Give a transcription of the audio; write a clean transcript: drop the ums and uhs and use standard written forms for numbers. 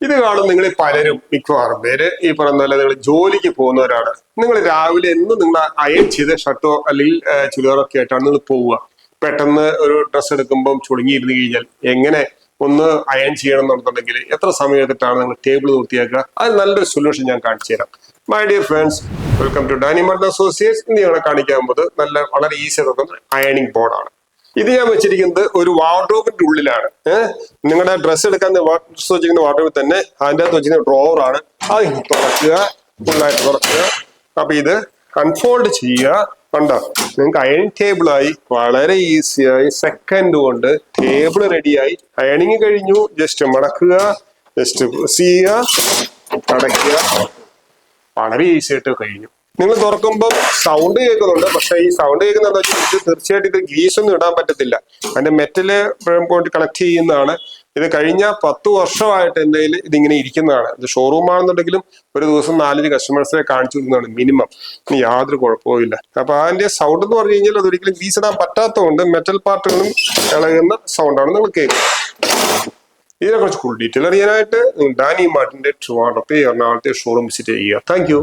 ഇത് കാണും നിങ്ങൾ പലരും മിക്കവാറും പേര് ഈ പറഞ്ഞ പോലെ നിങ്ങൾ ജോലിക്ക് പോകുന്നവരാണ്. നിങ്ങൾ രാവിലെ എന്നും നിങ്ങൾ അയൺ ചെയ്ത ഷർട്ടോ അല്ലെങ്കിൽ ചുരിദാറോ ഒക്കെ ആയിട്ടാണ് നിങ്ങൾ പോവുക. പെട്ടെന്ന് ഒരു ഡ്രസ്സ് എടുക്കുമ്പോൾ ചുളുങ്ങിയിരുന്നു കഴിഞ്ഞാൽ എങ്ങനെ ഒന്ന് അയൺ ചെയ്യണം എന്നുണ്ടെങ്കിൽ എത്ര സമയം എടുത്തിട്ടാണ് നിങ്ങൾ ടേബിൾ വൃത്തിയാക്കുക? അത് നല്ലൊരു സൊല്യൂഷൻ ഞാൻ കാണിച്ചു തരാം. My dear friends, welcome to Danny Martin associates. ഇന്ന് ഞങ്ങളെ കാണിക്കാൻ പോകുന്നത് വളരെ ഈസി ആയിട്ടുള്ള അയണിംഗ് ബോർഡാണ്. ഇത് ഞാൻ വെച്ചിരിക്കുന്നത് ഒരു വാർഡ്രോബിന്റെ ഉള്ളിലാണ്. നിങ്ങളുടെ ഡ്രസ്സ് എടുക്കാൻ ഡ്രസ് വെച്ചിരിക്കുന്ന വാർഡ്രോബിൽ തന്നെ അതിൻ്റെ അകത്ത് വെച്ചിരിക്കുന്ന ഡ്രോവറാണ്. അത് തുറക്കുക, ഫുള്ളായിട്ട് തുറക്കുക. അപ്പൊ ഇത് അൺഫോൾഡ് ചെയ്യുക. കണ്ടോ, നിങ്ങൾക്ക് അയണിംഗ് ടേബിളായി വളരെ ഈസിയായി സെക്കൻഡ് കൊണ്ട് ടേബിൾ റെഡിയായി. അയണിങ് കഴിഞ്ഞു. ജസ്റ്റ് മടക്കുക, ജസ്റ്റ് പ്രസ് ചെയ്യുക, അടയ്ക്കുക. വളരെ ഈസി ആയിട്ട് കഴിഞ്ഞു. നിങ്ങൾ തുറക്കുമ്പോൾ സൗണ്ട് കേൾക്കുന്നുണ്ട്. പക്ഷെ ഈ സൗണ്ട് കേൾക്കുന്നത് ഇത് തീർച്ചയായിട്ടും ഇത് ഗ്രീസ് ഒന്നും ഇടാൻ പറ്റത്തില്ല. അതിന്റെ മെറ്റല് പോയിട്ട് കണക്ട് ചെയ്യുന്നതാണ്. ഇത് കഴിഞ്ഞ 10 വർഷമായിട്ട് എൻ്റെ കയ്യിൽ ഇതിങ്ങനെ ഇരിക്കുന്നതാണ്. ഇത് ഷോറൂം ആണെന്നുണ്ടെങ്കിലും ഒരു ദിവസം 4 കസ്റ്റമേഴ്സിനെ കാണിച്ചു കൊടുക്കുന്നതാണ് മിനിമം. ഇനി യാതൊരു കുഴപ്പമില്ല. അപ്പൊ അതിന്റെ സൗണ്ട് എന്ന് പറഞ്ഞു കഴിഞ്ഞാൽ അതൊരിക്കലും ഗ്രീസ് ഇടാൻ പറ്റാത്തതുകൊണ്ട് മെറ്റൽ പാർട്ടുകളും ഇളകുന്ന സൗണ്ടാണ് നിങ്ങൾ കേൾക്കുന്നത്. ഇതിനെക്കുറിച്ച് കൂടുതൽ ഡീറ്റെയിൽ അറിയാനായിട്ട് ഡാനി മാർട്ടിന്റെ ട്രിവാൻഡ്രത്തെ എറണാകുളത്തെ ഷോറൂം വിസിറ്റ് ചെയ്യുക. Thank you.